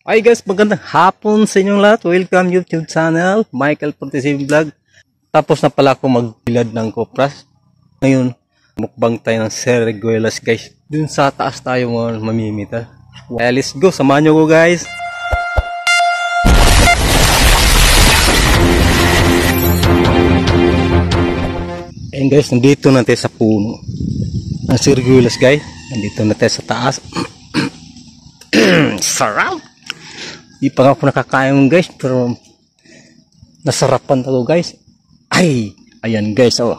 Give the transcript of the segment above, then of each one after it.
Hi guys, magandang hapon sa inyong lahat. Welcome YouTube channel, Michael 47 Vlog. Tapos na pala ako magbilad ng kopras. Ngayon, mukbang tayo ng seriguelas guys. Dun sa taas tayo mamimita. Kaya let's go, samahan nyo ko guys. Ayan guys, nandito na tayo sa puno ng seriguelas guys. Nandito na tayo sa taas. Sarap! Di pa nga ako nakakain guys, pero nasarapan ako guys. Ay, ayan guys oh.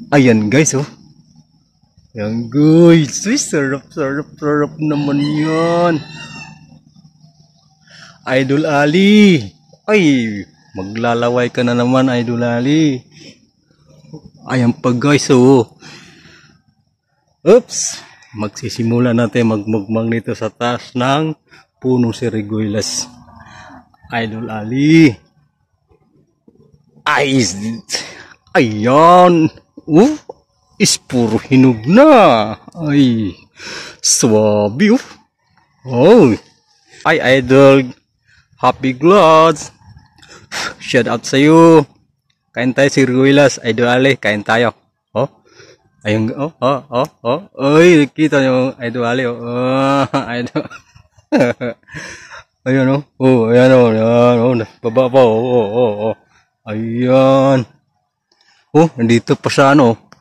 Ayan guys oh. Ayan guys, uy, sarap naman yan. Idol Ali. Ay, maglalaway ka na naman Idol Ali. Ayan pa guys oh. Oops, magsisimula natin magmugmang nito sa taas ng punong seriguelas. Idol Ali. Ay, ayan. Is puro hinog na. Ay, swabe oh. Oh. Ay, Idol Happy Glods. Shout out sa iyo. Kain tayo seriguelas. Idol Ali, kain tayo. Oh. Ayun, oh. Ay, nakita nyo, Idol Ali, oh. Idol. Ayan, oh. Oh, ayan, oh. Ayan, oh. Baba pa, oh. Ayan. Oh, nandito pa sa ano.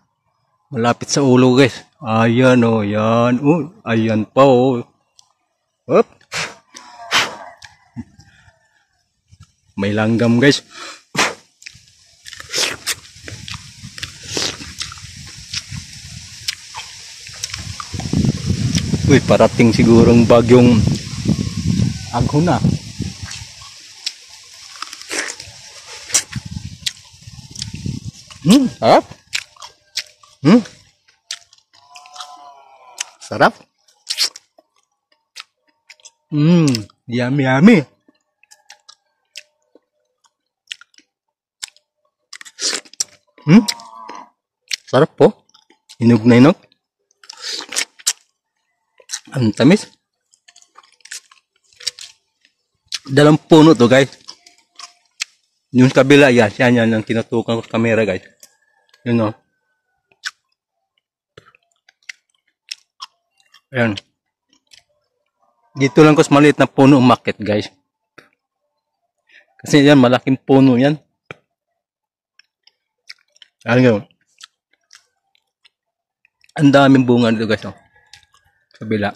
Malapit sa ulo, guys. Ayan, oh. Ayan. Oh, ayan pa, oh. Hop. May langgam, guys. Uy, parating sigurong bagyong agho na. Sarap. Sarap. Yummy. Sarap po. Hinog na hinog. Ang tamis. Dalang puno to guys. Yung kabila yan ang tinutukan ko sa camera guys. Yun o. Ayan. Dito lang ko sa maliit na puno umakit guys. Kasi yan malaking puno yan. Ayan. Ang daming bunga dito guys o. Kabila.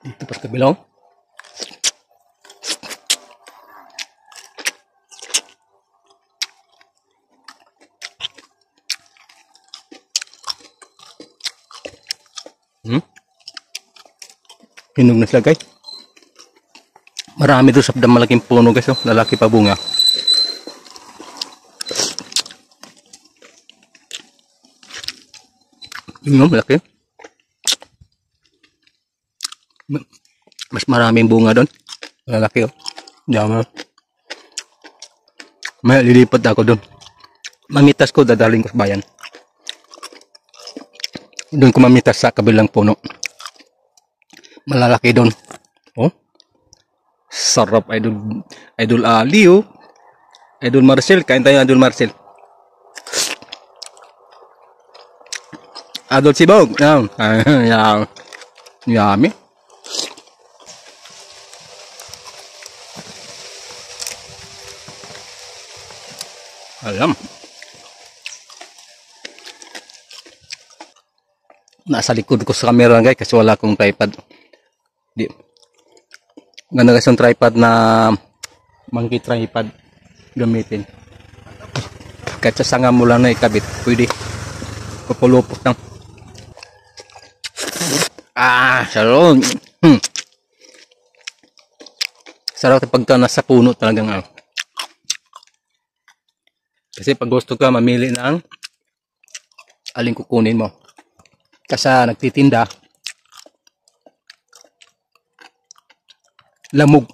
Dito pa sa kabila. Hinog na sila guys. Marami doon sa malaking puno guys. Oh. Lalaki pa bunga. Yun, malaki. Mas maraming bunga doon. Lalaki oh. Diyan. May lilipat ako doon. Mamitas ko, dadaling ko sa bayan. Doon ko mamitas sa kabilang puno. Malalaki doon. Oh. Sarap Idol Ali oh. Idol Marcel, kain tayo Idol Marcel. Adol Sibog. Yan. Yummy. Alam. Nasa likod ko sa camera guys kasi wala akong tripod. Ganda kasi yung tripod na monkey tripod gamitin. Kahit sa sanga mo lang na ikabit, pwede. Papulupot lang. Sarap. Sarap pagka nasa puno talagang Kasi pag gusto ka mamili ng aling kukunin mo. Kasi nagtitinda lamog.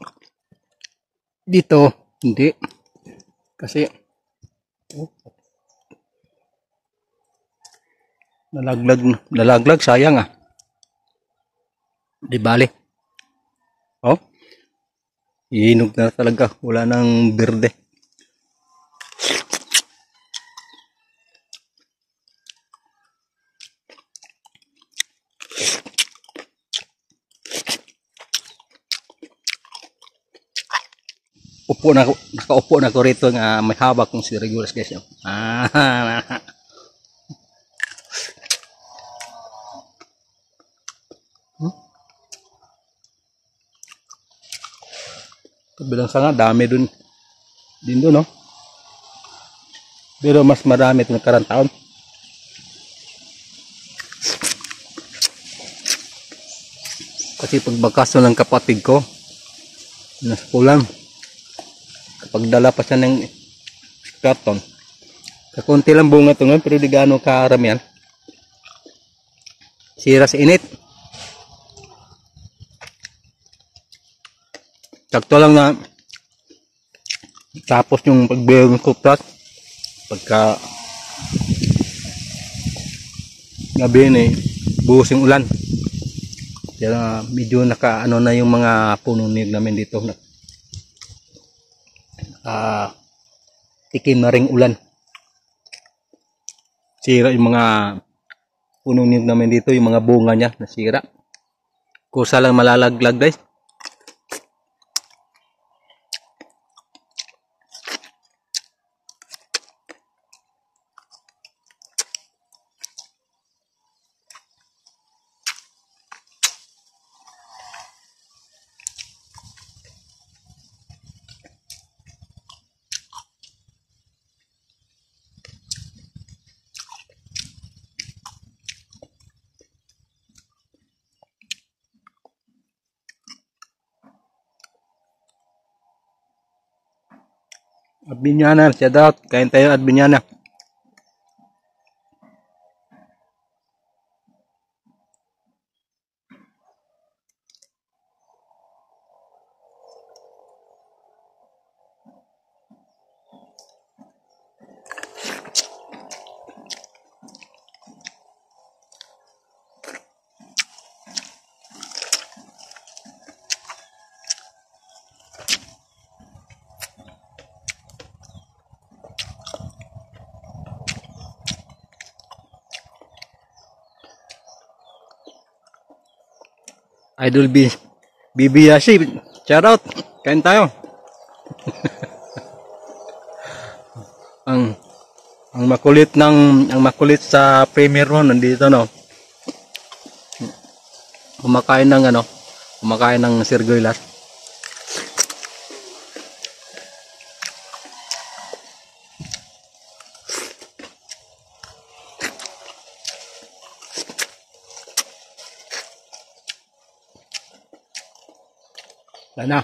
Dito hindi. Kasi Nalaglag, sayang ah. Di bali. Oh, ihinog na talaga. Wala nang berde. Nakaupo na ko rito nga may hawak kong si Regulus guys. Kabilang sanga, dami dun. Din dun, no? Pero mas marami itong nakarang taon. Kasi pagbakaso ng kapatid ko, nasa kulang. Kapag dala pa siya ng karton, kakunti lang bunga ito ngayon, pero di gaano karamihan. Sira sa init. Sakto lang na tapos yung pagbigay ng kupras pagka gabi na buhos yung ulan. Kaya medyo naka-ano na yung mga puno niyog namin dito. Tikim na ring ulan. Sira yung mga puno niyog namin dito, yung mga bunga niya nasira. Kusa lang malalaglag guys. Adbinyana, shout out. Kain tayo Adbinyana. Idol BB Yashi, shout out. Kain tayo. ang makulit sa Premier mo nandito no. Kumakain ng sirgoylas. Lana.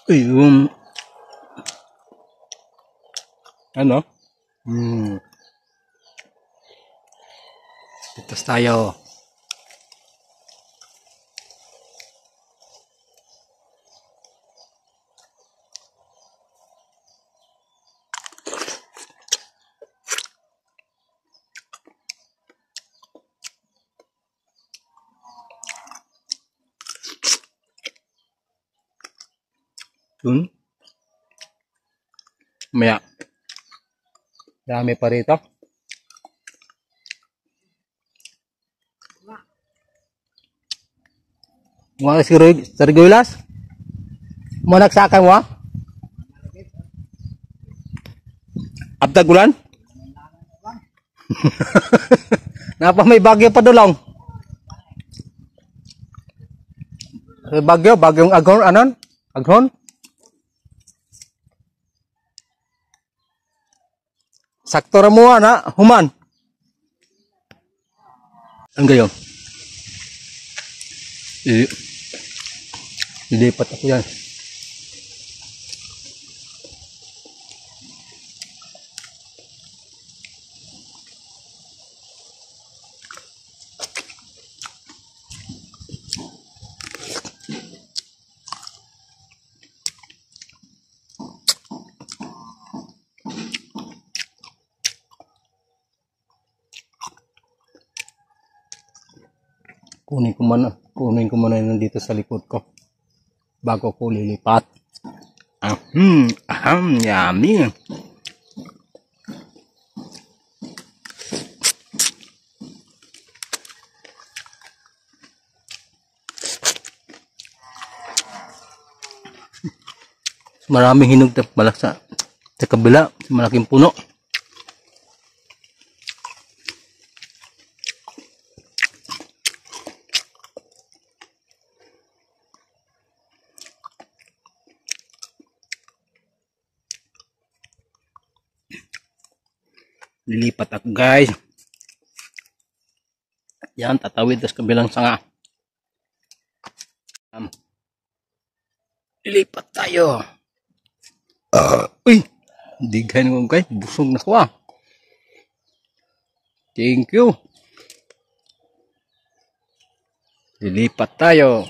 Uy, ano? Pitas tayo. Maya. Dami pa rito. Mga sirgoylas? Mo nagsakay mo? Abdag ulan? Napa may bagyo pa dulong? Bagyong aghon, anon? Aghon? Sakto ra mo na, human. Ang gayo. Ilipat ako yan. Kunin ko muna yun dito sa likod ko bago ko lilipat. Yummy. Maraming hinog na malaksa sa kabila, sa malaking puno. Lilipat ako guys. Yan, tatawid sa kabilang sanga. Lilipat tayo. Uy, digay ko guys, busog na ko. Thank you. Lilipat tayo.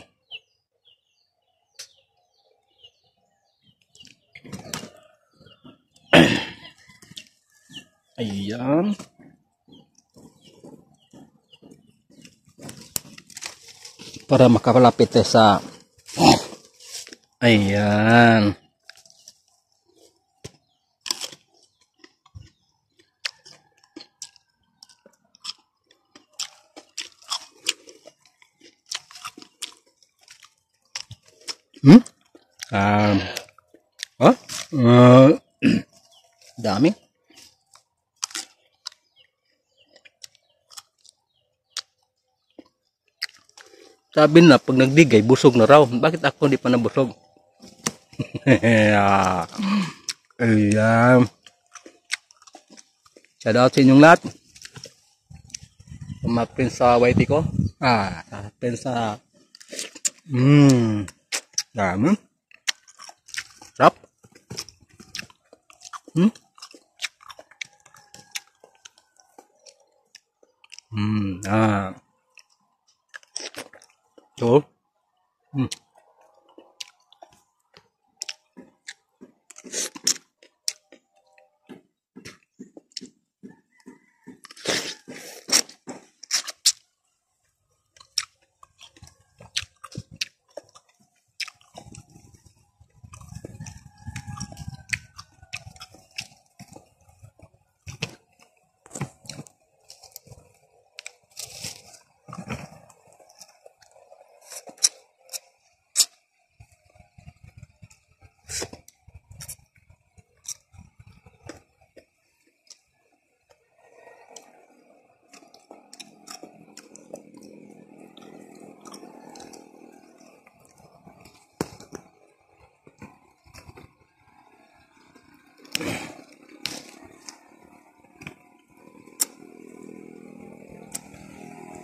Ayan. Para makalapit sa ayan. Dami. Sabi na pag nagdigay busog na raw. Bakit ako hindi pa nabusog? Ayan. Shout out sa inyong lahat. Umapin sa YT ko. Umapin sa dami. Sarap. Ito.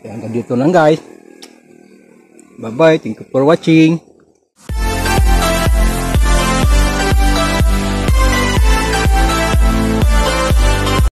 Hanggang dito lang guys. Bye bye. Thank you for watching.